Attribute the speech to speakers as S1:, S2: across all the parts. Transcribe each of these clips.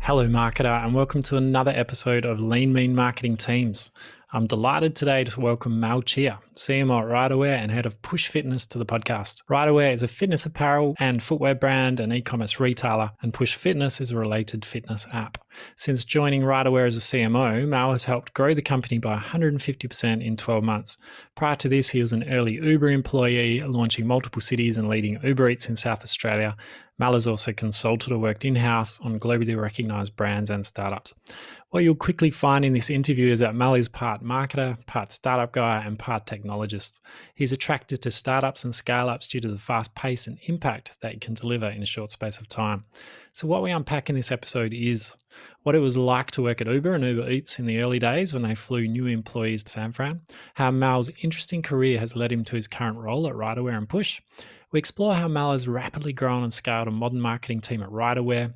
S1: Hello, marketer, and welcome to another episode of Lean Mean Marketing Teams. I'm delighted today to welcome Chia, CMO at Ryderwear and head of PUSHH Fitness to the podcast. Ryderwear is a fitness apparel and footwear brand and e-commerce retailer, and PUSHH Fitness is a related fitness app. Since joining Ryderwear as a CMO, Mal has helped grow the company by 150% in 12 months. Prior to this, he was an early Uber employee, launching multiple cities and leading Uber Eats in South Australia. Mal has also consulted or worked in-house on globally recognized brands and startups. What you'll quickly find in this interview is that Mal is part marketer, part startup guy, and part technologist. He's attracted to startups and scale-ups due to the fast pace and impact that he can deliver in a short space of time. So what we unpack in this episode is what it was like to work at Uber and Uber Eats in the early days when they flew new employees to San Fran, how Mal's interesting career has led him to his current role at Ryderwear and PUSHH. We explore how Mal has rapidly grown and scaled a modern marketing team at Ryderwear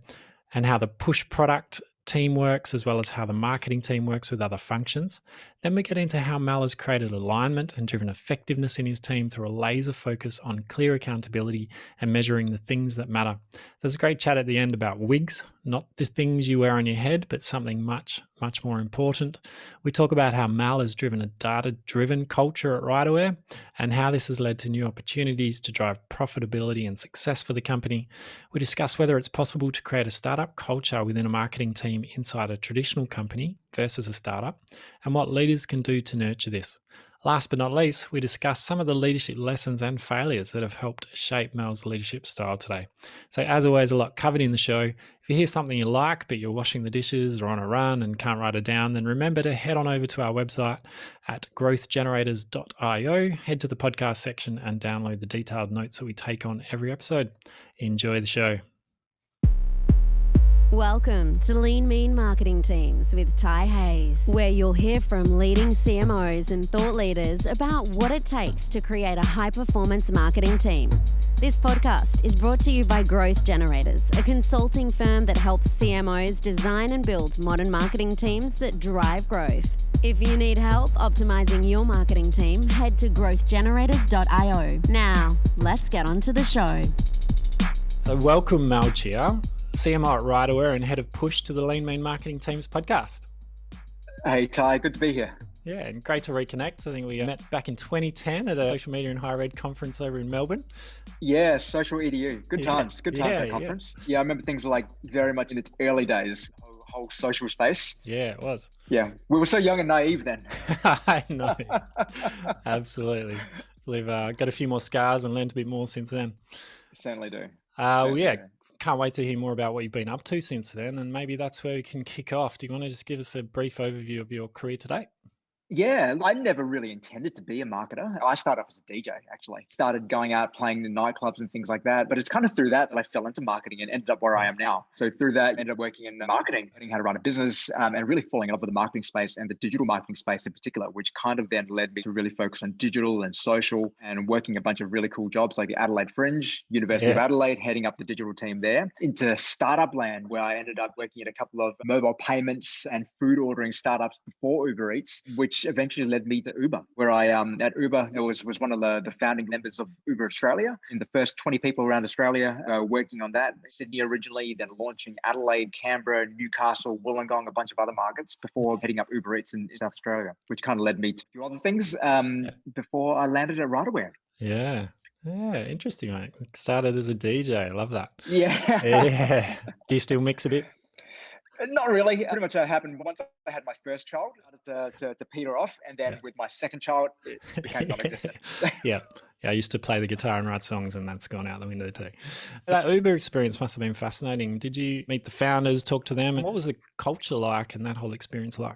S1: and how the PUSHH product team works, as well as how the marketing team works with other functions. Then we get into how Mal has created alignment and driven effectiveness in his team through a laser focus on clear accountability and measuring the things that matter. There's a great chat at the end about wigs, not the things you wear on your head, but something much more important. We talk about how Mal has driven a data-driven culture at Ryderwear and how this has led to new opportunities to drive profitability and success for the company. We discuss whether it's possible to create a startup culture within a marketing team inside a traditional company versus a startup, and what leaders can do to nurture this. Last but not least, we discuss some of the leadership lessons and failures that have helped shape Mal's leadership style today. So as always, a lot covered in the show. If you hear something you like, but you're washing the dishes or on a run and can't write it down, then remember to head on over to our website at growthgenerators.io, head to the podcast section and download the detailed notes that we take on every episode. Enjoy the show.
S2: Welcome to Lean Mean Marketing Teams with Ty Hayes, where you'll hear from leading CMOs and thought leaders about what it takes to create a high-performance marketing team. This podcast is brought to you by Growth Generators, a consulting firm that helps CMOs design and build modern marketing teams that drive growth. If you need help optimizing your marketing team, head to growthgenerators.io. Now, let's get on to the show.
S1: So welcome, Chia, CMO at Ryderwear and head of PUSHH to the Lean Mean Marketing Teams podcast.
S3: Hey Ty, good to be here.
S1: Yeah, and great to reconnect. I think we met back in 2010 at a social media and higher ed conference over in Melbourne.
S3: Yeah, social EDU. Good times at that conference. Yeah, I remember things were like very much in its early days, whole social space.
S1: Yeah, it was.
S3: Yeah, we were so young and naive then.
S1: I know. Absolutely. We've got a few more scars and learned a bit more since then.
S3: Certainly do.
S1: Can't wait to hear more about what you've been up to since then, and maybe that's where we can kick off. Do you want to just give us a brief overview of your career today?
S3: Yeah, I never really intended to be a marketer. I started off as a DJ, actually. Started going out playing in nightclubs and things like that. But it's kind of through that I fell into marketing and ended up where I am now. So through that, ended up working in marketing, learning how to run a business, and really falling in love with the marketing space and the digital marketing space in particular, which kind of then led me to really focus on digital and social and working a bunch of really cool jobs like the Adelaide Fringe, University of Adelaide, heading up the digital team there, into startup land, where I ended up working at a couple of mobile payments and food ordering startups before Uber Eats, which eventually led me to Uber, where I at Uber was one of the founding members of Uber Australia, in the first 20 people around Australia working on that. Sydney originally, then launching Adelaide, Canberra, Newcastle, Wollongong, a bunch of other markets before heading up Uber Eats in South Australia, which kind of led me to do other things before I landed at Ryderwear.
S1: Yeah, interesting, mate. Started as a DJ. I love that.
S3: Yeah.
S1: Do you still mix a bit?
S3: Not really. Pretty much happened once I had my first child, started to peter off, and then with my second child, it became non-existent.
S1: Yeah, I used to play the guitar and write songs, and that's gone out the window too. That Uber experience must have been fascinating. Did you meet the founders, talk to them, and what was the culture like and that whole experience like?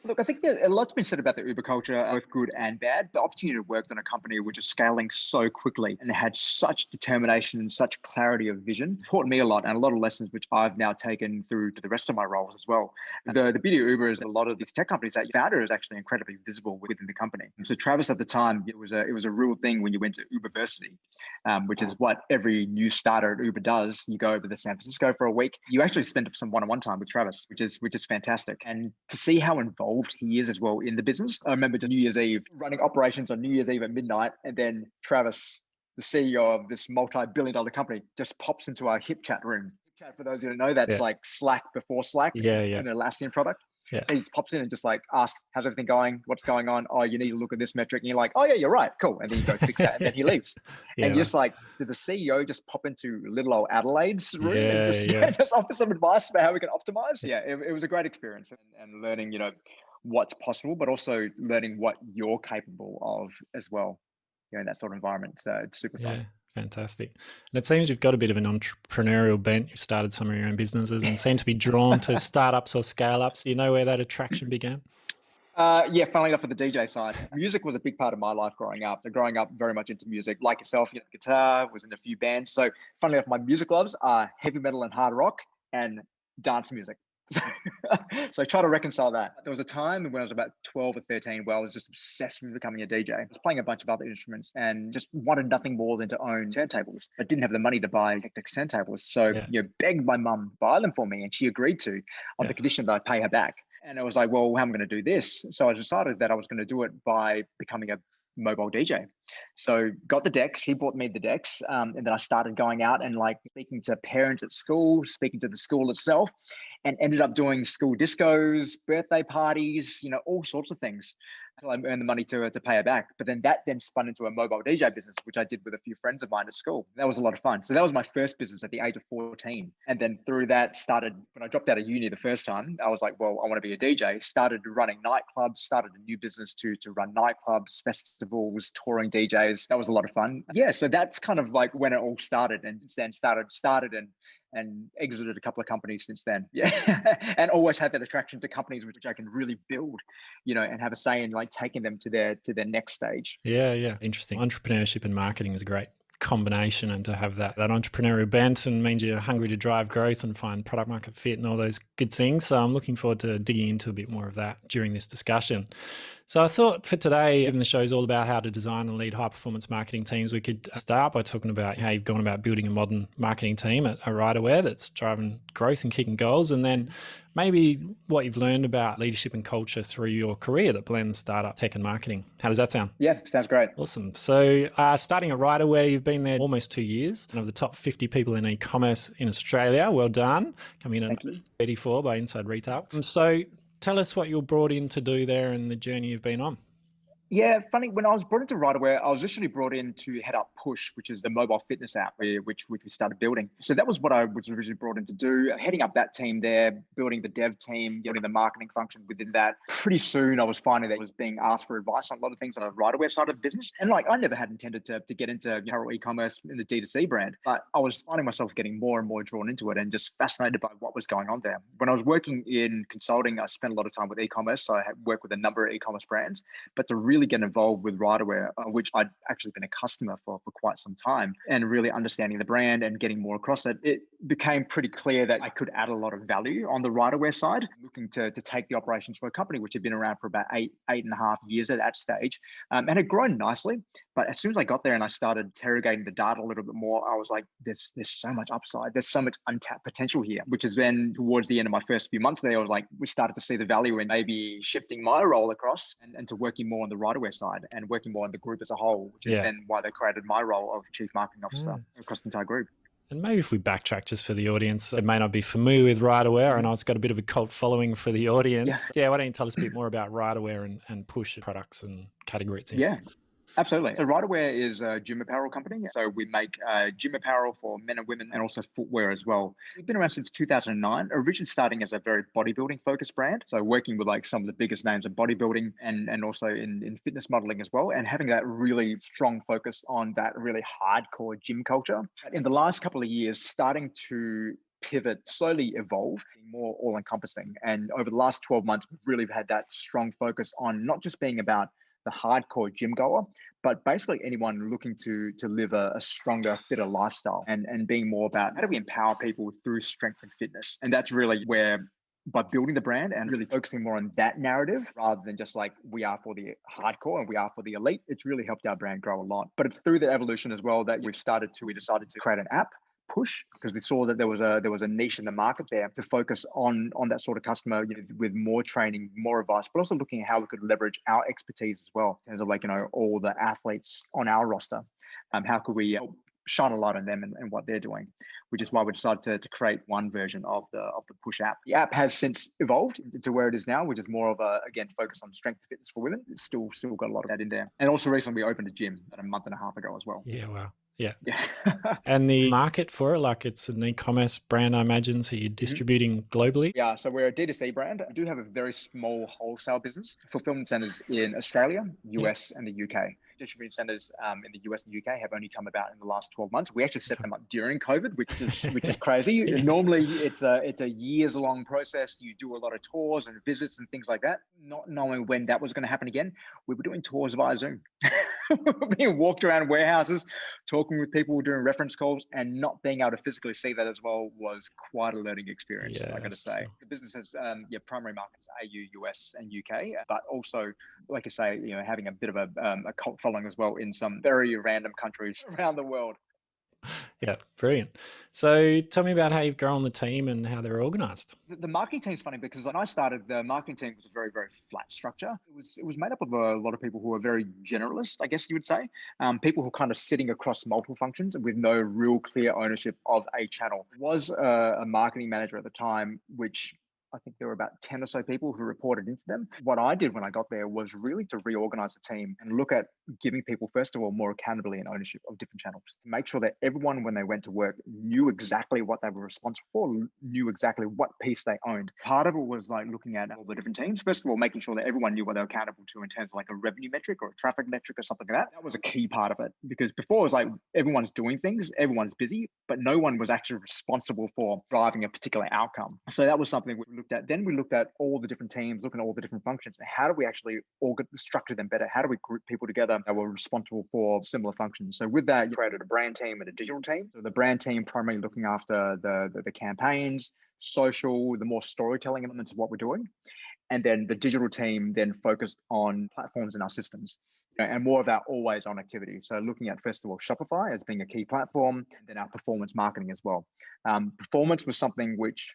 S3: Look, I think that a lot's been said about the Uber culture, both good and bad. The opportunity to work on a company which is scaling so quickly and had such determination and such clarity of vision taught me a lot, and a lot of lessons which I've now taken through to the rest of my roles as well. The beauty of Uber is a lot of these tech companies, that founder is actually incredibly visible within the company. So Travis at the time, it was a real thing when you went to Uberversity, which is what every new starter at Uber does. You go over to San Francisco for a week. You actually spend some one-on-one time with Travis, which is fantastic. And to see how involved he is as well in the business. I remember New Year's Eve, running operations on New Year's Eve at midnight, and then Travis, the CEO of this multi-billion-dollar company, just pops into our hip chat room Chat, for those who don't know, that's
S1: Yeah.
S3: like Slack before Slack,
S1: Yeah. Yeah.
S3: an Atlassian product.
S1: Yeah.
S3: And he just pops in and just like asks, how's everything going? What's going on? Oh, you need to look at this metric. And you're like, oh yeah, you're right. Cool. And then you go fix that. And then he leaves.
S1: Yeah.
S3: And you're just like, did the CEO just pop into little old Adelaide's room and just,
S1: Yeah.
S3: just offer some advice about how we can optimize? Yeah, it was a great experience, and learning, what's possible, but also learning what you're capable of as well, in that sort of environment. So it's super fun.
S1: Yeah. Fantastic. And it seems you've got a bit of an entrepreneurial bent. You've started some of your own businesses and seem to be drawn to startups or scale ups. Do you know where that attraction began?
S3: Yeah, funnily enough, for the DJ side, music was a big part of my life growing up. Growing up very much into music, like yourself, guitar, was in a few bands. So funnily enough, my music loves are heavy metal and hard rock and dance music. So I try to reconcile that. There was a time when I was about 12 or 13 where I was just obsessed with becoming a DJ. I was playing a bunch of other instruments and just wanted nothing more than to own turntables. I didn't have the money to buy Technics turntables. So, begged my mum to buy them for me, and she agreed to, on the condition that I pay her back. And I was like, well, how am I going to do this? So I decided that I was going to do it by becoming a mobile DJ. So got the decks, he bought me the decks. And then I started going out and like speaking to parents at school, speaking to the school itself, and ended up doing school discos, birthday parties, all sorts of things. Until I earned the money to pay her back. But then that spun into a mobile DJ business, which I did with a few friends of mine at school. That was a lot of fun. So that was my first business at the age of 14. And then through that when I dropped out of uni the first time, I was like, well, I want to be a DJ. Started running nightclubs, started a new business to run nightclubs, festivals, touring DJs. That was a lot of fun. Yeah, so that's kind of like when it all started, and then started and exited a couple of companies since then. Yeah. And always had that attraction to companies which I can really build, and have a say in like taking them to their next stage.
S1: Yeah. Interesting. Entrepreneurship and marketing is a great combination, and to have that entrepreneurial bent and means you're hungry to drive growth and find product market fit and all those good things. So I'm looking forward to digging into a bit more of that during this discussion. So I thought for today, given the show is all about how to design and lead high performance marketing teams, we could start by talking about how you've gone about building a modern marketing team at Ryderwear that's driving growth and kicking goals, and then maybe what you've learned about leadership and culture through your career that blends startup, tech and marketing. How does that sound?
S3: Yeah, sounds great.
S1: Awesome. So starting at Ryderwear, you've been there almost 2 years, one of the top 50 people in e-commerce in Australia. Well done. Coming in at 34 by Inside Retail. So tell us what you're brought in to do there and the journey you've been on.
S3: Yeah, funny. When I was brought into Ryderwear, I was initially brought in to head up PUSHH, which is the mobile fitness app which we started building. So that was what I was originally brought in to do, heading up that team there, building the dev team, building the marketing function within that. Pretty soon, I was finding that I was being asked for advice on a lot of things on the Ryderwear side of the business. And like, I never had intended to get into apparel e-commerce in the D2C brand, but I was finding myself getting more and more drawn into it and just fascinated by what was going on there. When I was working in consulting, I spent a lot of time with e-commerce. So I had worked with a number of e-commerce brands, but to really get involved with Ryderwear, which I'd actually been a customer for quite some time, and really understanding the brand and getting more across it, it became pretty clear that I could add a lot of value on the Ryderwear side, looking to take the operations for a company which had been around for about eight and a half years at that stage, and had grown nicely. But as soon as I got there and I started interrogating the data a little bit more, I was like, there's so much upside. There's so much untapped potential here, which is then towards the end of my first few months there, I was like, we started to see the value in maybe shifting my role across and to working more on the Ryderwear side and working more on the group as a whole, which is then why they created my role of Chief Marketing Officer across the entire group.
S1: And maybe if we backtrack just for the audience, they may not be familiar with Ryderwear. I know it's got a bit of a cult following for the audience. Yeah, why don't you tell us a bit more about Ryderwear and PUSHH products and category it's in?
S3: Yeah. Absolutely. So Ryderwear is a gym apparel company. So we make gym apparel for men and women and also footwear as well. We've been around since 2009, originally starting as a very bodybuilding focused brand. So working with like some of the biggest names in bodybuilding and also in fitness modeling as well. And having that really strong focus on that really hardcore gym culture. In the last couple of years, starting to pivot, slowly evolve, more all-encompassing. And over the last 12 months, we've really had that strong focus on not just being about the hardcore gym goer, but basically anyone looking to live a stronger, fitter lifestyle and being more about how do we empower people through strength and fitness. And that's really where, by building the brand and really focusing more on that narrative rather than just like we are for the hardcore and we are for the elite, it's really helped our brand grow a lot. But it's through the evolution as well that we decided to create an app, PUSHH, because we saw that there was a niche in the market there to focus on that sort of customer, with more training, more advice, but also looking at how we could leverage our expertise as well in terms of all the athletes on our roster. How could we help shine a light on them and what they're doing, which is why we decided to create one version of the Push app. The app has since evolved to where it is now, which is more of a, again, focus on strength and fitness for women. It's still got a lot of that in there. And also recently we opened a gym a month and a half ago as well.
S1: Yeah, wow. Yeah.
S3: Yeah.
S1: And the market for it, like it's an e-commerce brand, I imagine, so you're distributing globally?
S3: Yeah, so we're a D2C brand. We do have a very small wholesale business, fulfillment centers in Australia, US, and the UK. Distribution centers in the US and UK have only come about in the last 12 months. We actually set them up during COVID, which is crazy.
S1: Yeah.
S3: Normally, it's a years long process. You do a lot of tours and visits and things like that. Not knowing when that was going to happen again, we were doing tours via Zoom. Being walked around warehouses, talking with people, doing reference calls, and not being able to physically see that as well was quite a learning experience. I got to say,
S1: sure.
S3: the business has primary markets AU, US, and UK, but also, like I say, having a bit of a cult following as well in some very random countries around the world.
S1: Yeah, brilliant. So tell me about how you've grown the team and how they're organized.
S3: The marketing team's funny because when I started, the marketing team was a very, very flat structure. It was made up of a lot of people who are very generalist, I guess you would say. People who are kind of sitting across multiple functions with no real clear ownership of a channel. Was a marketing manager at the time, which I think there were about 10 or so people who reported into them. What I did when I got there was really to reorganize the team and look at giving people, first of all, more accountability and ownership of different channels, to make sure that everyone, when they went to work, knew exactly what they were responsible for, knew exactly what piece they owned. Part of it was like looking at all the different teams. First of all, making sure that everyone knew what they were accountable to in terms of like a revenue metric or a traffic metric or something like that. That was a key part of it, because before it was like everyone's doing things, everyone's busy, but no one was actually responsible for driving a particular outcome. So that was something we looked at. Then we looked at all the different teams, looking at all the different functions. How do we actually structure them better? How do we group people together that were responsible for similar functions? So with that, you created a brand team and a digital team. So the brand team primarily looking after the campaigns, social, the more storytelling elements of what we're doing. And then the digital team then focused on platforms in our systems, and more of our always on activity. So looking at, first of all, Shopify as being a key platform, and then our performance marketing as well. Performance was something which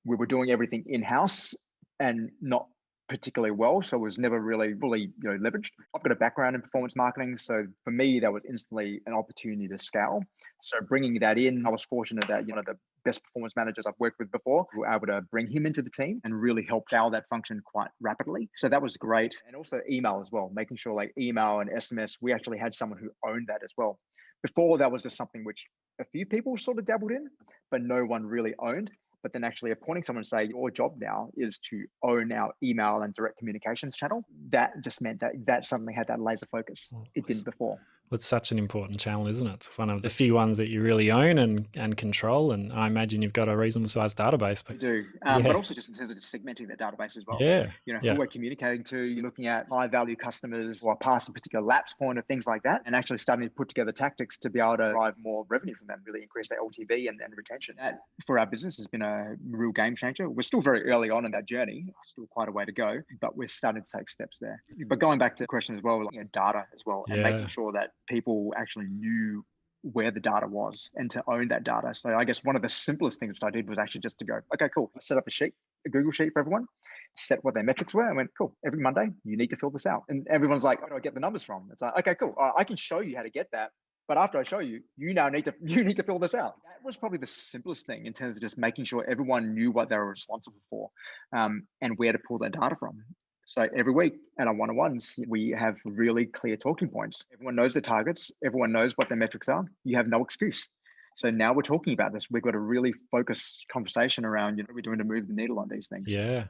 S3: we were doing everything in-house and not particularly well, so it was never really fully leveraged. I've got a background in performance marketing, so for me that was instantly an opportunity to scale. So bringing that in, I was fortunate that the best performance managers I've worked with before were able to bring him into the team and really help scale that function quite rapidly. So that was great. And also email as well, making sure like email and SMS, we actually had someone who owned that as well. Before, that was just something which a few people sort of dabbled in, but no one really owned. But then actually appointing someone to say, your job now is to own our email and direct communications channel. That just meant that suddenly had that laser focus. It didn't before.
S1: It's such an important channel, isn't it? It's one of the few ones that you really own and control. And I imagine you've got a reasonable sized database.
S3: We do, but also just in terms of just segmenting that database as well. Who we're communicating to, you're looking at high value customers or past a particular lapse point or things like that, and actually starting to put together tactics to be able to drive more revenue from them, really increase their LTV and retention. That for our business has been a real game changer. We're still very early on in that journey, still quite a way to go, but we're starting to take steps there. But going back to the question as well, data as well, and making sure that people actually knew where the data was and to own that data. So I guess one of the simplest things that I did was actually just to go, okay, cool. I set up a Google sheet for everyone, set what their metrics were, and went, cool, every Monday, you need to fill this out. And everyone's like, where do I get the numbers from? It's like, okay, cool. I can show you how to get that. But after I show you, you need to fill this out. That was probably the simplest thing in terms of just making sure everyone knew what they were responsible for, and where to pull that data from. So every week at our one-on-ones, we have really clear talking points. Everyone knows their targets. Everyone knows what their metrics are. You have no excuse. So now we're talking about this. We've got a really focused conversation around, what we're doing to move the needle on these things.
S1: Yeah.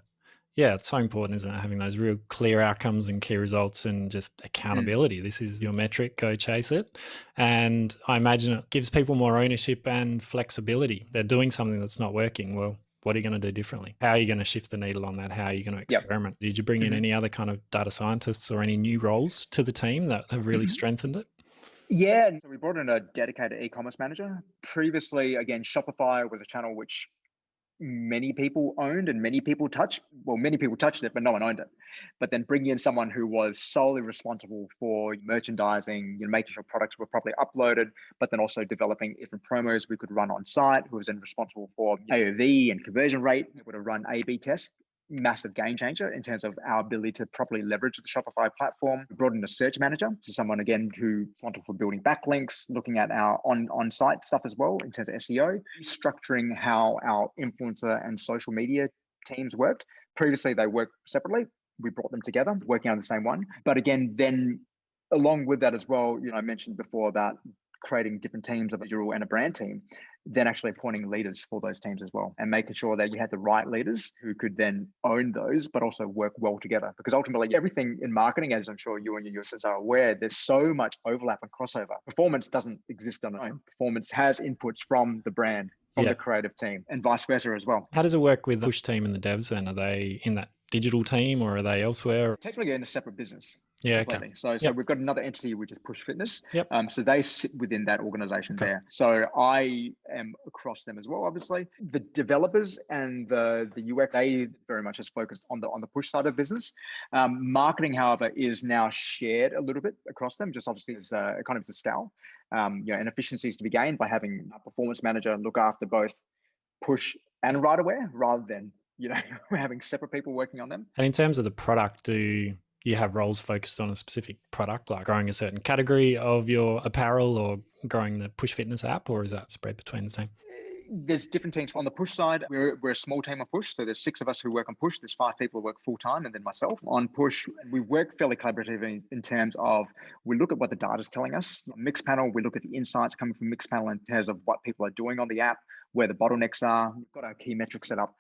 S1: Yeah, it's so important, isn't it? Having those real clear outcomes and key results and just accountability. This is your metric, go chase it. And I imagine it gives people more ownership and flexibility. They're doing something that's not working. Well, what are you going to do differently? How are you going to shift the needle on that? How are you going to experiment? Did you bring in any other kind of data scientists or any new roles to the team that have really strengthened it?
S3: Yeah, so we brought in a dedicated e-commerce manager. Previously, again, Shopify was a channel which many people owned and many people touched. Well, many people touched it, but no one owned it. But then bringing in someone who was solely responsible for merchandising, making sure products were properly uploaded, but then also developing different promos we could run on site, who was then responsible for AOV and conversion rate, able to run A/B tests. massive game changer in terms of our ability to properly leverage the Shopify platform. We brought in a search manager, so someone again who's responsible for building backlinks, looking at our on-site stuff as well in terms of SEO, structuring how our influencer and social media teams worked. Previously, they worked separately. We brought them together, working on the same one. But again, then along with that as well, I mentioned before about creating different teams of a digital and a brand team, then actually appointing leaders for those teams as well, and making sure that you had the right leaders who could then own those, but also work well together. Because ultimately, everything in marketing, as I'm sure you and your users are aware, there's so much overlap and crossover. Performance doesn't exist on its own. Performance has inputs from the brand, from the creative team, and vice versa as well.
S1: How does it work with the Push team and the devs then? Are they in that digital team or are they elsewhere?
S3: Technically in a separate business.
S1: Yeah,
S3: completely. Okay. So we've got another entity which is Push Fitness.
S1: Yep.
S3: So they sit within that organization there. So I am across them as well. Obviously, the developers and the UX, they very much is focused on the Push side of business. Marketing, however, is now shared a little bit across them. Just obviously as economies of scale, and efficiencies to be gained by having a performance manager look after both Push and Ryderwear rather than having separate people working on them.
S1: And in terms of the product, do you have roles focused on a specific product, like growing a certain category of your apparel or growing the Push Fitness app, or is that spread between the team?
S3: There's different teams. On the Push side, we're a small team of Push. So there's 6 of us who work on Push. There's 5 people who work full-time and then myself. On Push, we work fairly collaboratively in terms of we look at what the data is telling us. Mixpanel, we look at the insights coming from Mixpanel in terms of what people are doing on the app, where the bottlenecks are. We've got our key metrics set up.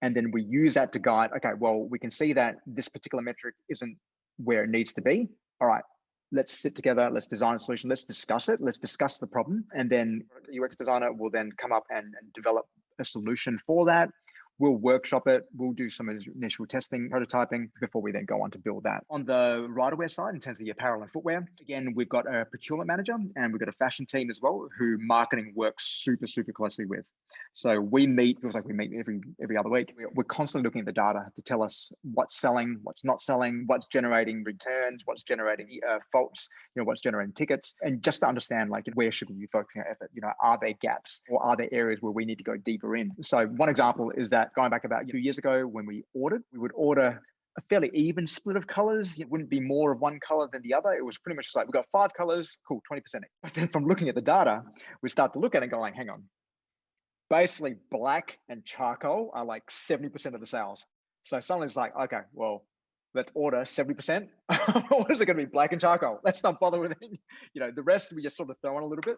S3: And then we use that to guide, okay, well, we can see that this particular metric isn't where it needs to be. All right, let's sit together, let's design a solution, let's discuss it, let's discuss the problem. And then the UX designer will then come up and develop a solution for that. We'll workshop it. We'll do some initial testing, prototyping before we then go on to build that. On the Ryderwear side, in terms of the apparel and footwear, again, we've got a procurement manager and we've got a fashion team as well who marketing works super, super closely with. So we meet, feels like we meet every other week. We're constantly looking at the data to tell us what's selling, what's not selling, what's generating returns, what's generating faults, what's generating tickets, and just to understand like where should we be focusing our effort? Are there gaps or are there areas where we need to go deeper in? So one example is that going back about 2 years ago when we would order a fairly even split of colors. It wouldn't be more of one color than the other. It was pretty much just like, we've got 5 colors, cool, 20%. But then from looking at the data, we start to look at it and go like, hang on. Basically, black and charcoal are like 70% of the sales. So suddenly it's like, okay, well, let's order 70%. What is it going to be? Black and charcoal. Let's not bother with it. The rest we just sort of throw in a little bit.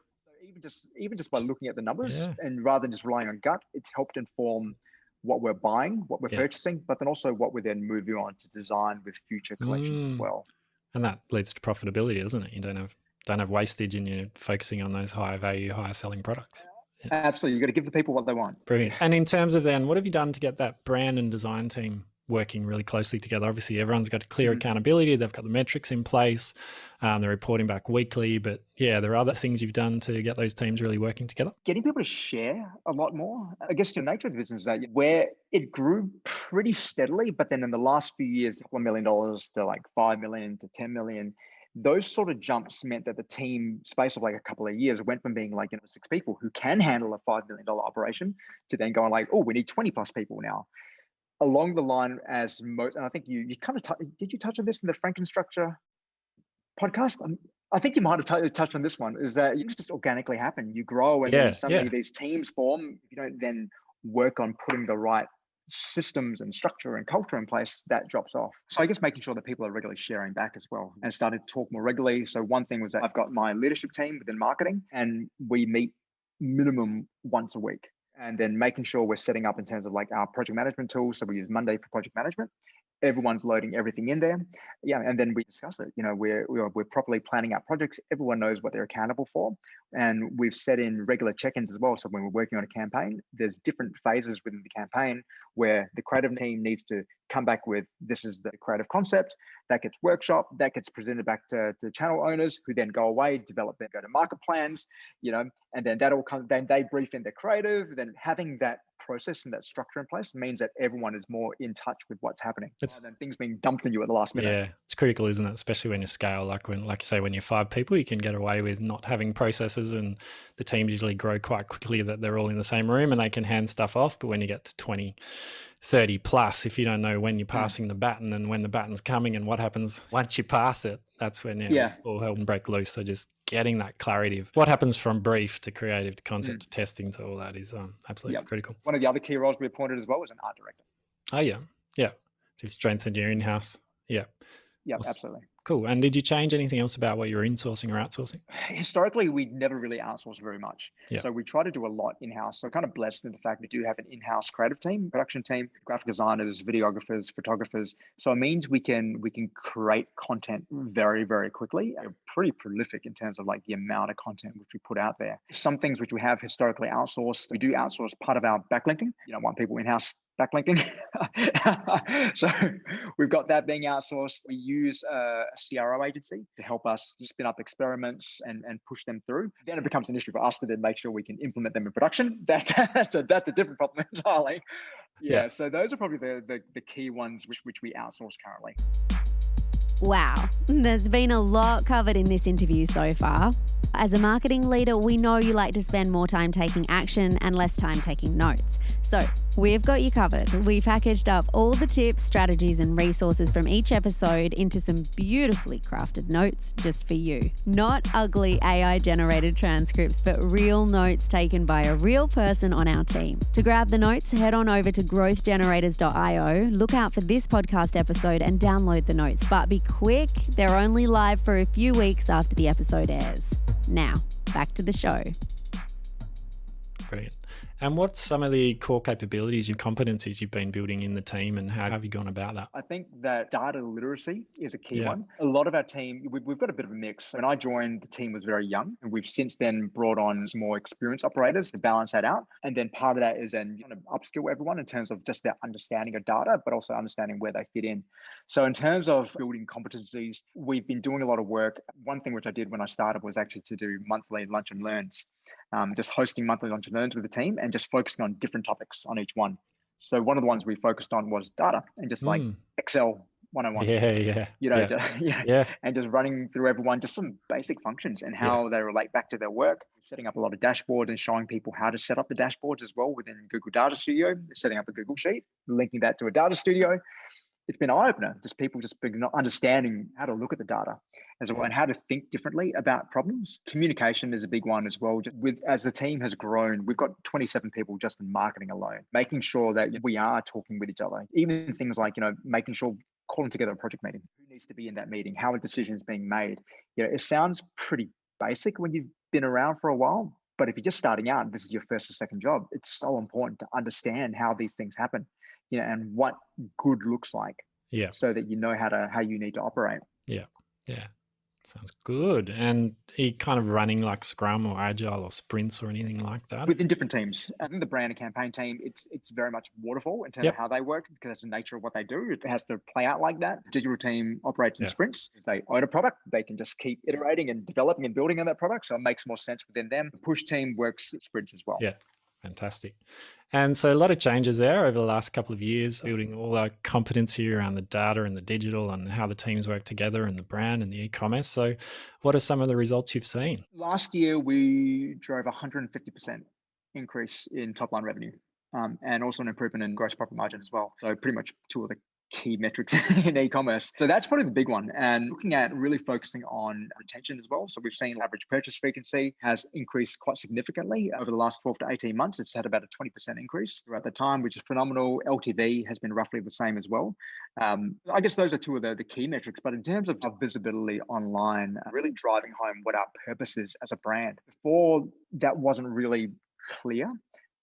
S3: So even just by looking at the numbers and rather than just relying on gut, it's helped inform what we're buying, what we're purchasing, but then also what we're then moving on to design with future collections as well.
S1: And that leads to profitability, doesn't it? You don't have wastage and you're focusing on those higher value, higher selling products.
S3: Yeah. Absolutely. You've got to give the people what they want.
S1: Brilliant. And in terms of then, what have you done to get that brand and design team working really closely together? Obviously, everyone's got a clear accountability. They've got the metrics in place. They're reporting back weekly. But yeah, there are other things you've done to get those teams really working together.
S3: Getting people to share a lot more. I guess the nature of the business is that where it grew pretty steadily, but then in the last few years, a couple of $1 million to like 5 million to 10 million. Those sort of jumps meant that the team space of like a couple of years went from being like 6 people who can handle a $5 million operation to then going like, oh, we need 20 plus people now. Along the line as most, and I think you kind of did you touch on this in the Frankenstructure podcast? I think you might have touched on this one, is that you just organically happen. You grow and then suddenly these teams form. If you don't then work on putting the right systems and structure and culture in place, that drops off. So I guess making sure that people are regularly sharing back as well and started to talk more regularly. So one thing was that I've got my leadership team within marketing and we meet minimum once a week. And then making sure we're setting up in terms of like our project management tools. So we use Monday for project management. Everyone's loading everything in there. Yeah. And then we discuss it. We're properly planning out projects. Everyone knows what they're accountable for. And we've set in regular check-ins as well. So when we're working on a campaign, there's different phases within the campaign where the creative team needs to come back with, this is the creative concept, that gets workshopped, that gets presented back to channel owners who then go away, develop their go-to-market plans, and then that all comes, then they brief in the creative. Then having that process and that structure in place means that everyone is more in touch with what's happening rather than things being dumped on you at the last minute.
S1: Yeah, it's critical, isn't it? Especially when you scale, like you say, when you're 5 people, you can get away with not having processes, and the teams usually grow quite quickly that they're all in the same room and they can hand stuff off. But when you get to 20, 30 plus if you don't know when you're
S3: Mm.
S1: passing the baton and when the baton's coming and what happens once you pass it. That's when
S3: Yeah.
S1: all hell can break loose. So just getting that clarity of what happens from brief to creative to concept
S3: Mm.
S1: to testing to all that is absolutely
S3: Yep.
S1: critical.
S3: One of the other key roles we appointed as well was an art director.
S1: Oh yeah. So you strengthened your in-house. Yeah.
S3: Yep,
S1: Awesome.
S3: absolutely.
S1: Cool. And did you change anything else about what you were insourcing or outsourcing?
S3: Historically, we never really outsourced very much.
S1: Yeah.
S3: So we try to do a lot in-house. So kind of blessed in the fact we do have an in-house creative team, production team, graphic designers, videographers, photographers. So it means we can create content very, very quickly. We're pretty prolific in terms of like the amount of content which we put out there. Some things which we have historically outsourced, we do outsource part of our backlinking. You don't want people in-house backlinking. So we've got that being outsourced. We use a CRO agency to help us spin up experiments and push them through. Then it becomes an issue for us to then make sure we can implement them in production. That's a different problem entirely. Yeah. So those are probably the key ones which we outsource currently.
S2: Wow, there's been a lot covered in this interview so far. As a marketing leader, we know you like to spend more time taking action and less time taking notes. So we've got you covered. We packaged up all the tips, strategies, and resources from each episode into some beautifully crafted notes just for you. Not ugly AI-generated transcripts, but real notes taken by a real person on our team. To grab the notes, head on over to growthgenerators.io, look out for this podcast episode and download the notes. But be quick, they're only live for a few weeks after the episode airs. Now, back to the show.
S1: Brilliant. And what's some of the core capabilities and competencies you've been building in the team, and how have you gone about that?
S3: I think that data literacy is a key one. A lot of our team, we've got a bit of a mix. When I joined, the team was very young, and we've since then brought on some more experienced operators to balance that out. And then part of that is then kind of upskill everyone in terms of just their understanding of data, but also understanding where they fit in. So in terms of building competencies, we've been doing a lot of work. One thing which I did when I started was actually to do monthly lunch and learns. Just hosting monthly lunch and learns with the team and just focusing on different topics on each one. So one of the ones we focused on was data and just like Excel 101. And just running through everyone, just some basic functions and how they relate back to their work, setting up a lot of dashboards and showing people how to set up the dashboards as well within Google Data Studio, setting up a Google Sheet, linking that to a data studio. It's been an eye-opener, just people just not understanding how to look at the data as well and how to think differently about problems. Communication is a big one as well. Just as the team has grown, we've got 27 people just in marketing alone, making sure that we are talking with each other. Even things like, making sure calling together a project meeting, who needs to be in that meeting, how a decision is being made. It sounds pretty basic when you've been around for a while, but if you're just starting out and this is your first or second job, it's so important to understand how these things happen. And what good looks like, so that you know how you need to operate.
S1: Sounds good. And are you kind of running like Scrum or Agile or sprints or anything like that?
S3: Within different teams. I think the brand and campaign team, it's very much waterfall in terms of how they work, because that's the nature of what they do. It has to play out like that. Digital team operates in sprints. If they own a product, they can just keep iterating and developing and building on that product. So it makes more sense within them. The push team works sprints as well.
S1: Fantastic. And so a lot of changes there over the last couple of years, building all our competency around the data and the digital and how the teams work together and the brand and the e-commerce. So what are some of the results you've seen?
S3: Last year, we drove 150% increase in top line revenue and also an improvement in gross profit margin as well. So pretty much two of the key metrics in e-commerce. So that's probably the big one. And looking at really focusing on retention as well. So we've seen average purchase frequency has increased quite significantly over the last 12 to 18 months. It's had about a 20% increase throughout the time, which is phenomenal. LTV has been roughly the same as well. I guess those are two of the key metrics. But in terms of visibility online, really driving home what our purpose is as a brand. Before, that wasn't really clear,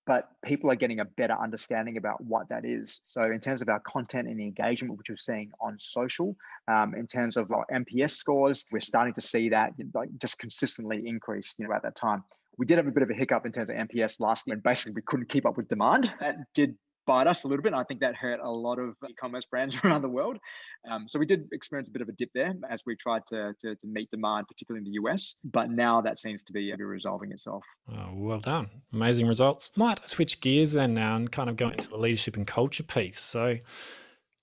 S3: but people are getting a better understanding about what that is. So in terms of our content and the engagement, which we're seeing on social, in terms of our NPS scores, we're starting to see that just consistently increase at that time. We did have a bit of a hiccup in terms of NPS last year, and basically we couldn't keep up with demand. That did bite us a little bit. And I think that hurt a lot of e-commerce brands around the world. So we did experience a bit of a dip there as we tried to meet demand, particularly in the US. But now that seems to be resolving itself.
S1: Oh, well done. Amazing results. Might switch gears then now and kind of go into the leadership and culture piece. So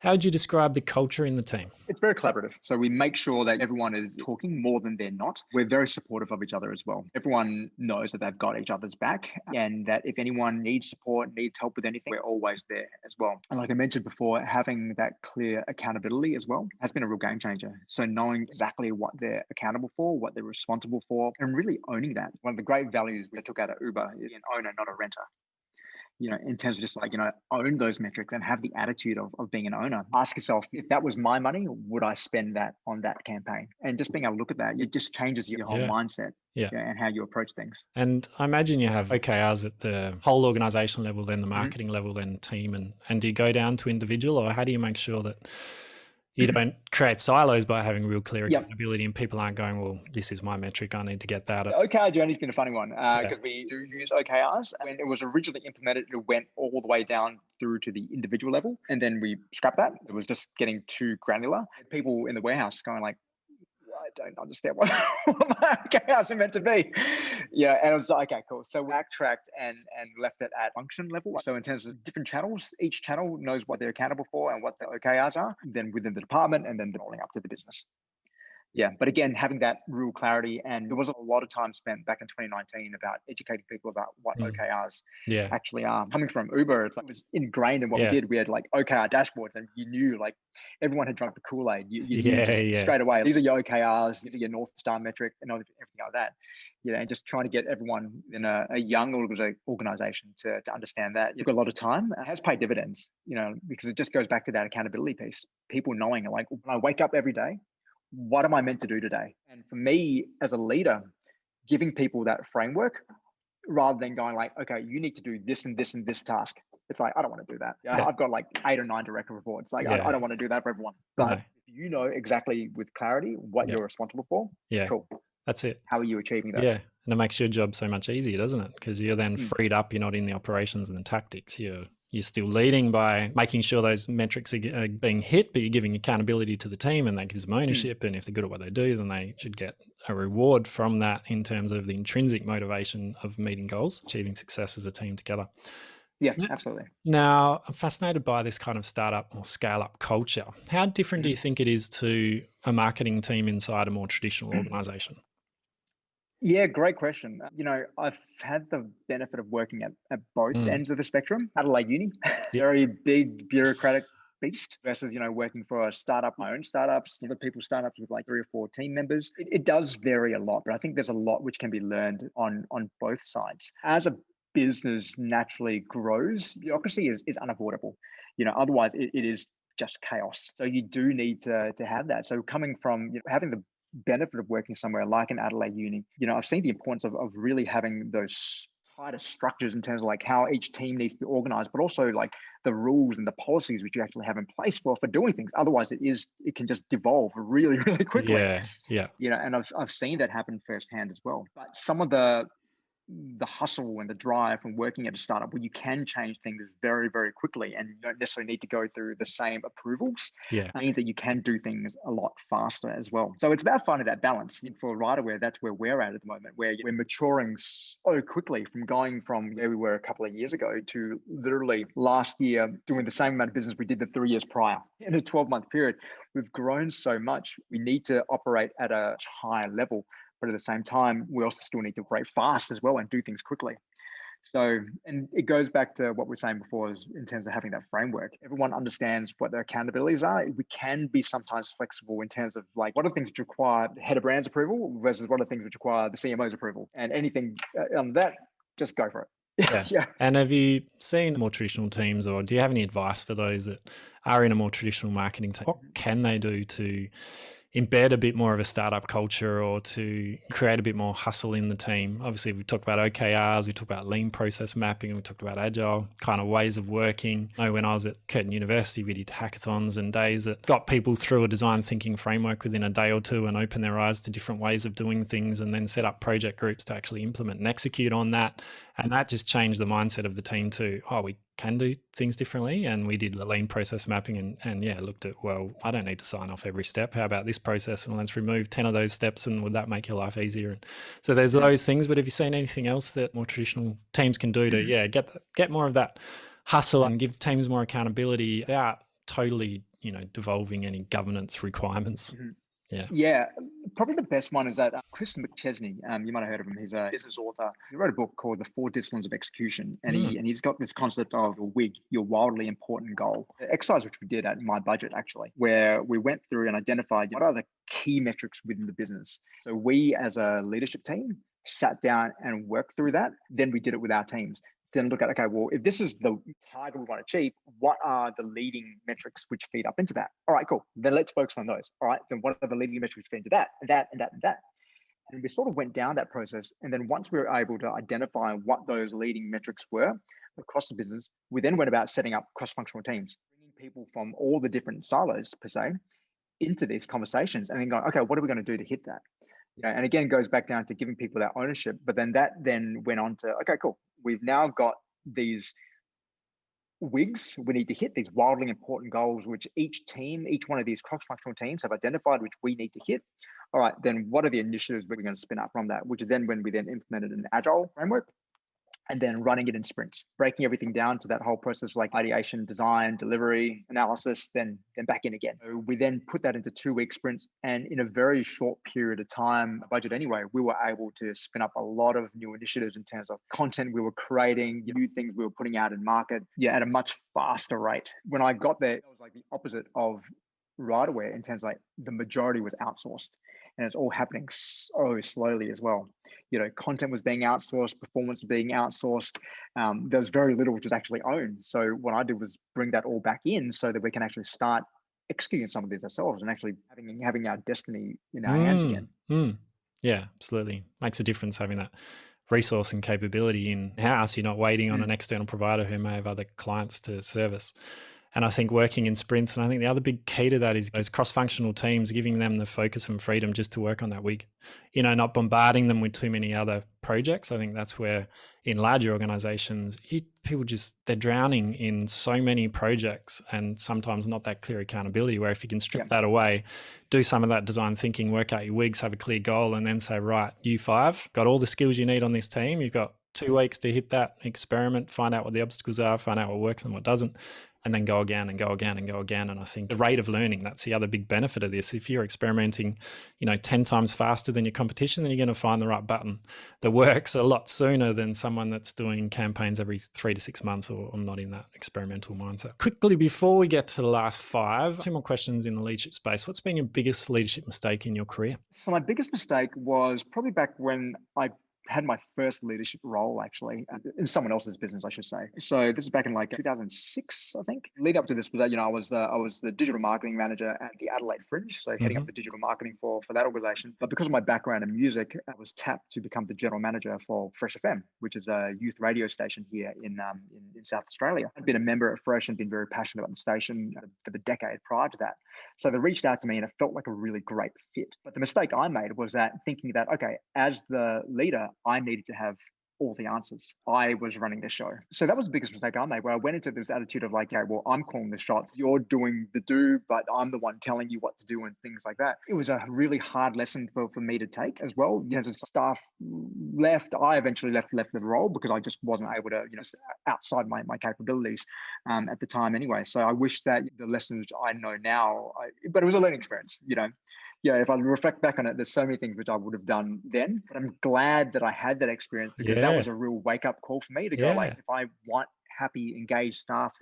S1: How would you describe the culture in the team?
S3: It's very collaborative. So we make sure that everyone is talking more than they're not. We're very supportive of each other as well. Everyone knows that they've got each other's back and that if anyone needs support, needs help with anything, we're always there as well. And like I mentioned before, having that clear accountability as well has been a real game changer. So knowing exactly what they're accountable for, what they're responsible for, and really owning that. One of the great values we took out of Uber is an owner, not a renter. In terms of just own those metrics and have the attitude of being an owner. Ask yourself, if that was my money, would I spend that on that campaign? And just being able to look at that, it just changes your whole mindset and how you approach things.
S1: And I imagine you have OKRs at the whole organization level, then the marketing level, then team. And do you go down to individual, or how do you make sure that you don't create silos by having real clear accountability and people aren't going, well, this is my metric, I need to get that.
S3: The OKR journey's been a funny one because we do use OKRs. When it was originally implemented, it went all the way down through to the individual level. And then we scrapped that. It was just getting too granular. People in the warehouse going like, I don't understand what my OKRs are meant to be. And it was like, okay, cool. So we backtracked and left it at function level. So in terms of different channels, each channel knows what they're accountable for and what the OKRs are, then within the department and then rolling up to the business. But again, having that real clarity, and there was a lot of time spent back in 2019 about educating people about what OKRs actually are. Coming from Uber, it was ingrained in what we did. We had like OKR dashboards, and you knew like everyone had drunk the Kool-Aid. You knew straight away, these are your OKRs, these are your North Star metric, and everything like that. And just trying to get everyone in a young organization to understand that. You've got a lot of time. It has paid dividends, because it just goes back to that accountability piece. People knowing, like, when I wake up every day, what am I meant to do today? And for me as a leader, giving people that framework rather than going like, okay, you need to do this and this and this task. It's like, I don't want to do that. I've got like 8 or 9 direct reports. Like, I don't want to do that for everyone. But if you know exactly with clarity what you're responsible for, cool.
S1: That's it.
S3: How are you achieving that?
S1: Yeah. And it makes your job so much easier, doesn't it? Because you're then freed up. You're not in the operations and the tactics. You're still leading by making sure those metrics are being hit, but you're giving accountability to the team, and that gives them ownership. And if they're good at what they do, then they should get a reward from that in terms of the intrinsic motivation of meeting goals, achieving success as a team together.
S3: Yeah, absolutely.
S1: Now, I'm fascinated by this kind of startup or scale-up culture. How different do you think it is to a marketing team inside a more traditional organization?
S3: Yeah, great question. I've had the benefit of working at both ends of the spectrum. Adelaide Uni, very big bureaucratic beast versus, working for a startup, my own startups, other people's startups with like 3 or 4 team members. It does vary a lot, but I think there's a lot which can be learned on both sides. As a business naturally grows, bureaucracy is unavoidable. Otherwise it is just chaos. So you do need to have that. So coming from having the benefit of working somewhere like an Adelaide Uni, I've seen the importance of really having those tighter structures in terms of like how each team needs to be organized, but also like the rules and the policies which you actually have in place for doing things. Otherwise it can just devolve really, really quickly. And I've seen that happen firsthand as well. But some of the hustle and the drive from working at a startup where you can change things very, very quickly and you don't necessarily need to go through the same approvals means that you can do things a lot faster as well. So it's about finding that balance. For Ryderwear, that's where we're at the moment, where we're maturing so quickly from going from where we were a couple of years ago to literally last year doing the same amount of business we did the 3 years prior. In a 12-month period, we've grown so much. We need to operate at a higher level. But at the same time, we also still need to operate fast as well and do things quickly. So, and it goes back to what we were saying before is in terms of having that framework. Everyone understands what their accountabilities are. We can be sometimes flexible in terms of like, what are things which require head of brands approval versus what are things which require the CMO's approval? And anything on that, just go for it.
S1: And have you seen more traditional teams, or do you have any advice for those that are in a more traditional marketing team? What can they do to embed a bit more of a startup culture or to create a bit more hustle in the team? Obviously, we talked about OKRs, we talked about lean process mapping, and we talked about agile kind of ways of working. I know when I was at Curtin University, we did hackathons and days that got people through a design thinking framework within a day or two and open their eyes to different ways of doing things, and then set up project groups to actually implement and execute on that. And that just changed the mindset of the team to, we can do things differently. And we did the lean process mapping and looked at, well, I don't need to sign off every step. How about this process? And let's remove 10 of those steps, and would that make your life easier? And so there's those things. But have you seen anything else that more traditional teams can do to get more of that hustle and give teams more accountability without totally devolving any governance requirements?
S3: Mhm.
S1: Yeah.
S3: Yeah, probably the best one is that Chris McChesney. You might have heard of him. He's a business author. He wrote a book called The Four Disciplines of Execution, and
S1: Mm.
S3: he's got this concept of a WIG, your wildly important goal. The exercise which we did at My Budget actually, where we went through and identified what are the key metrics within the business. So we, as a leadership team, sat down and worked through that. Then we did it with our teams. Then look at, okay, well, if this is the target we want to achieve, what are the leading metrics which feed up into that? All right, cool. Then let's focus on those. All right, then what are the leading metrics which feed into that, and that, and that, and that? And we sort of went down that process. And then once we were able to identify what those leading metrics were across the business, we then went about setting up cross-functional teams, bringing people from all the different silos per se into these conversations and then going, okay, what are we going to do to hit that? And again, it goes back down to giving people that ownership. But then that then went on to, okay, cool. We've now got these WIGs we need to hit, these wildly important goals, which each one of these cross-functional teams have identified, which we need to hit. All right, then what are the initiatives we're going to spin up from that? Which is then when we then implemented an agile framework and then running it in sprints, breaking everything down to that whole process like ideation, design, delivery, analysis, then back in again. So we then put that into 2-week sprints, and in a very short period of time, budget anyway, we were able to spin up a lot of new initiatives in terms of content we were creating, new things we were putting out in market, at a much faster rate. When I got there, it was like the opposite of Ryderwear in terms of like the majority was outsourced, and it's all happening so slowly as well. Content was being outsourced, performance being outsourced. There was very little which was actually owned. So what I did was bring that all back in so that we can actually start executing some of these ourselves and actually having our destiny in our hands again.
S1: Yeah, absolutely. Makes a difference having that resource and capability in house. You're not waiting on an external provider who may have other clients to service. And I think working in sprints, and I think the other big key to that is those cross-functional teams, giving them the focus and freedom just to work on that week, not bombarding them with too many other projects. I think that's where in larger organizations, people they're drowning in so many projects and sometimes not that clear accountability, where if you can strip that away, do some of that design thinking, work out your WIGs, have a clear goal, and then say, right, you 5, got all the skills you need on this team. You've got 2 weeks to hit that experiment, find out what the obstacles are, find out what works and what doesn't, and then go again and go again and go again. And I think the rate of learning, that's the other big benefit of this. If you're experimenting, 10 times faster than your competition, then you're going to find the right button that works a lot sooner than someone that's doing campaigns every 3 to 6 months or not in that experimental mindset. Quickly, before we get to the last 5, 2 more questions in the leadership space. What's been your biggest leadership mistake in your career?
S3: So my biggest mistake was probably back when I had my first leadership role actually in someone else's business, I should say. So this is back in like 2006, I think. Lead up to this was that, I was the digital marketing manager at the Adelaide Fringe, so heading up the digital marketing for that organization. But because of my background in music, I was tapped to become the general manager for Fresh FM, which is a youth radio station here in South Australia. I'd been a member at Fresh and been very passionate about the station for the decade prior to that. So they reached out to me and it felt like a really great fit. But the mistake I made was that thinking that, okay, as the leader, I needed to have all the answers. I was running the show. So that was the biggest mistake I made, where I went into this attitude of like, okay, well, I'm calling the shots. You're doing the do, but I'm the one telling you what to do and things like that. It was a really hard lesson for me to take as well. In terms of staff left, I eventually left the role because I just wasn't able to, outside my capabilities at the time anyway. So I wish that the lessons I know now, but it was a learning experience, if I reflect back on it, there's so many things which I would have done then, but I'm glad that I had that experience because that was a real wake up call for me to go like, if I want happy, engaged staff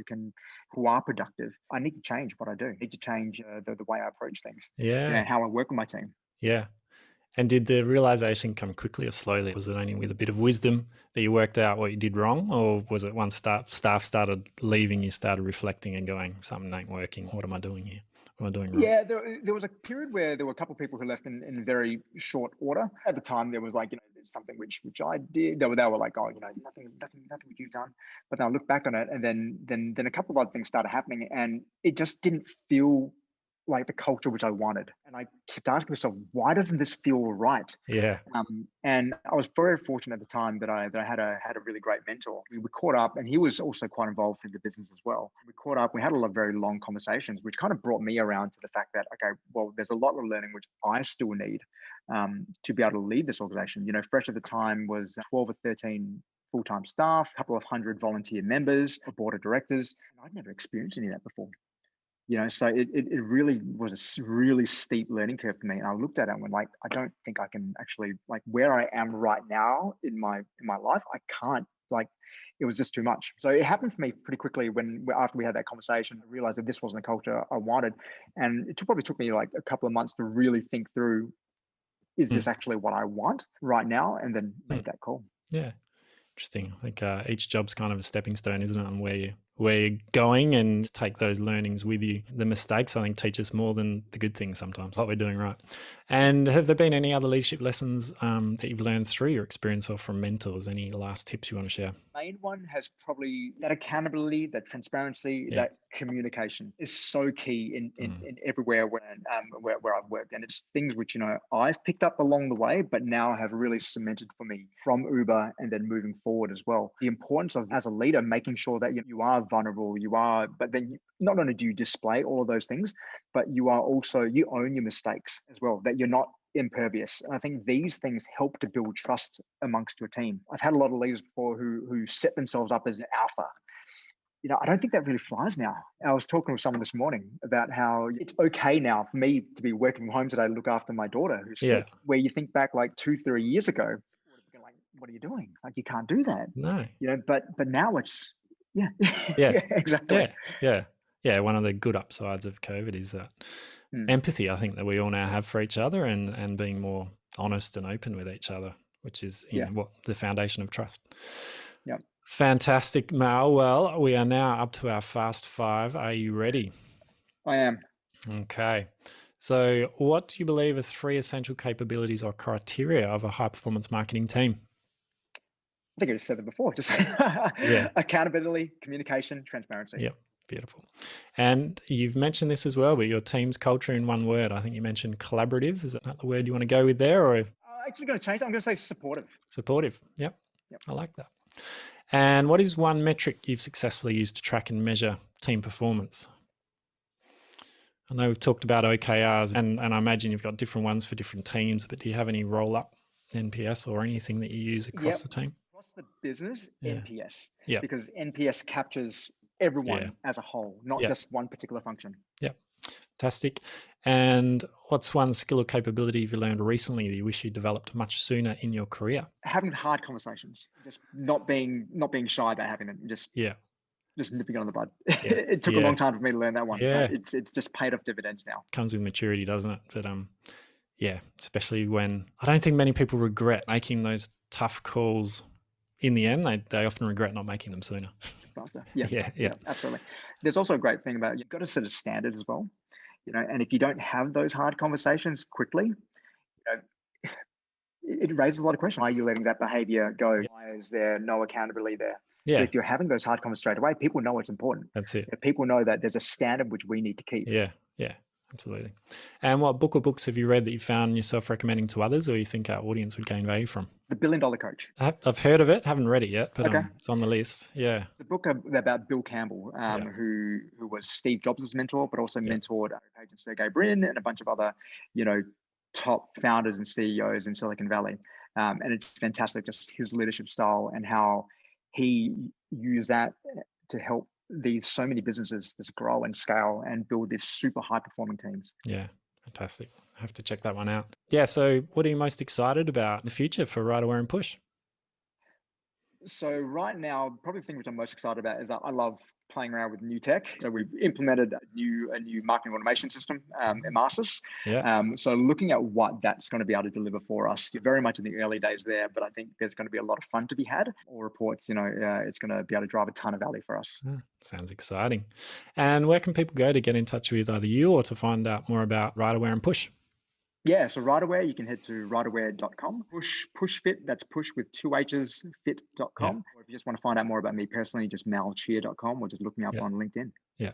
S3: who are productive, I need to change what I do. I need to change the way I approach things. And how I work with my team.
S1: Yeah. And did the realization come quickly or slowly? Was it only with a bit of wisdom that you worked out what you did wrong? Or was it once staff started leaving, you started reflecting and going, something ain't working. What am I doing here? What am I doing wrong?
S3: Yeah, there was a period where there were a couple of people who left in very short order. At the time, there was like, something which I did. They were like, oh, nothing which you've done. But then I look back on it, and then a couple of other things started happening, and it just didn't feel like the culture which I wanted. And I kept asking myself, why doesn't this feel right?
S1: Yeah.
S3: And I was very fortunate at the time that I had a really great mentor. We caught up, and he was also quite involved in the business as well. We caught up, we had a lot of very long conversations, which kind of brought me around to the fact that, okay, well, there's a lot of learning which I still need to be able to lead this organization. Fresh at the time was 12 or 13 full-time staff, a couple of hundred volunteer members, a board of directors. And I'd never experienced any of that before. So it really was a really steep learning curve for me. And I looked at it and went like, I don't think I can actually, like, where I am right now in my life, I can't, like, it was just too much. So it happened for me pretty quickly after we had that conversation. I realized that this wasn't the culture I wanted. And it probably took me like a couple of months to really think through, is this actually what I want right now? And then make that call.
S1: Yeah. Interesting. I think each job's kind of a stepping stone, isn't it, on where you're going, and take those learnings with you. The mistakes, I think, teach us more than the good things sometimes, what we're doing right. And have there been any other leadership lessons that you've learned through your experience or from mentors? Any last tips you want to share?
S3: Main one has probably that accountability, that transparency, that communication is so key in everywhere where I've worked. And it's things which, I've picked up along the way, but now have really cemented for me from Uber and then moving forward as well. The importance of, as a leader, making sure that you are vulnerable, but then not only do you display all of those things, but you own your mistakes as well, that you're not impervious. And I think these things help to build trust amongst your team. I've had a lot of leaders before who set themselves up as an alpha. I don't think that really flies now. I was talking with someone this morning about how it's okay now for me to be working from home today to look after my daughter who's sick, where you think back like 2-3 years ago, like, what are you doing? Like, you can't do that.
S1: No.
S3: But now it's,
S1: yeah,
S3: exactly.
S1: Yeah. One of the good upsides of COVID is that empathy, I think, that we all now have for each other, and being more honest and open with each other, which is what the foundation of trust.
S3: Yeah.
S1: Fantastic, Mal. Well, we are now up to our fast five. Are you ready?
S3: I am.
S1: Okay. So what do you believe are 3 essential capabilities or criteria of a high-performance marketing team?
S3: I think I just said it before. Just accountability, communication, transparency.
S1: Yep. Beautiful. And you've mentioned this as well, but your team's culture in one word. I think you mentioned collaborative. Is that not the word you want to go with there? Or
S3: I'm actually going to change it. I'm going to say supportive.
S1: Supportive. Yep. I like that. And what is one metric you've successfully used to track and measure team performance? I know we've talked about OKRs, and I imagine you've got different ones for different teams, but do you have any roll-up NPS or anything that you use across the team?
S3: Across the business, NPS.
S1: Yeah.
S3: Because NPS captures everyone as a whole, not just one particular function.
S1: Yep. Fantastic. And what's one skill or capability you've learned recently that you wish you developed much sooner in your career?
S3: Having hard conversations, just not being shy about having them, just nipping it on the bud. It took a long time for me to learn that one.
S1: Yeah.
S3: It's just paid off dividends now.
S1: Comes with maturity, doesn't it? But especially when I don't think many people regret making those tough calls. In the end, they often regret not making them sooner.
S3: Faster. Yeah, absolutely. There's also a great thing about, you've got to set a standard as well. And if you don't have those hard conversations quickly, it raises a lot of questions. Why are you letting that behavior go? Why is there no accountability there?
S1: Yeah.
S3: But if you're having those hard conversations straight away, people know it's important.
S1: That's it.
S3: People know that there's a standard which we need to keep.
S1: Yeah, absolutely. And what book or books have you read that you found yourself recommending to others, or you think our audience would gain value from?
S3: The $1 Billion Coach.
S1: I've heard of it, haven't read it yet, but it's on the list. Yeah.
S3: It's a book about Bill Campbell, who was Steve Jobs' mentor, but also mentored Agent Sergey Brin and a bunch of other, top founders and CEOs in Silicon Valley. And it's fantastic, just his leadership style and how he used that to help so many businesses just grow and scale and build these super high performing teams.
S1: Yeah, fantastic. I have to check that one out. Yeah. So what are you most excited about in the future for Ryderwear and PUSHH?
S3: So right now, probably the thing which I'm most excited about is I love playing around with new tech. So we've implemented a new marketing automation system, Emarsys. So looking at what that's going to be able to deliver for us. You're very much in the early days there, but I think there's going to be a lot of fun to be had. All reports, it's going to be able to drive a ton of value for us.
S1: Sounds exciting. And where can people go to get in touch with either you or to find out more about Ryderwear and PUSHH?
S3: Yeah, so Ryderwear, you can head to ryderwear.com. Push Fit, that's push with 2 H's, fit.com. Or if you just want to find out more about me personally, just malchia.com or just look me up on LinkedIn.
S1: Yeah,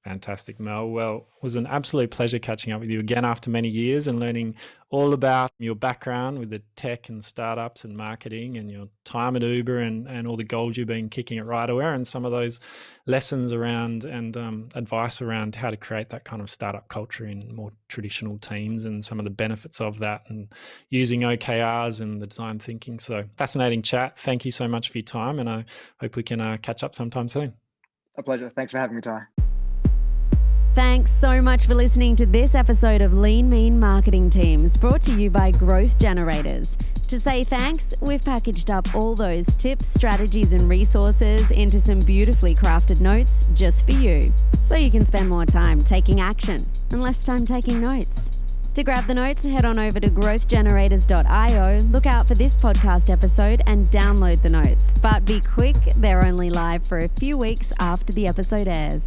S1: fantastic, Mel. Well, it was an absolute pleasure catching up with you again after many years and learning all about your background with the tech and startups and marketing and your time at Uber and all the gold you've been kicking at Ryderwear and some of those lessons around and advice around how to create that kind of startup culture in more traditional teams and some of the benefits of that and using OKRs and the design thinking. So fascinating chat. Thank you so much for your time, and I hope we can catch up sometime soon.
S3: A pleasure. Thanks for having me, Ty.
S2: Thanks so much for listening to this episode of Lean Mean Marketing Teams, brought to you by Growth Generators. To say thanks, we've packaged up all those tips, strategies, and resources into some beautifully crafted notes just for you, so you can spend more time taking action and less time taking notes. To grab the notes, head on over to growthgenerators.io, look out for this podcast episode and download the notes. But be quick, they're only live for a few weeks after the episode airs.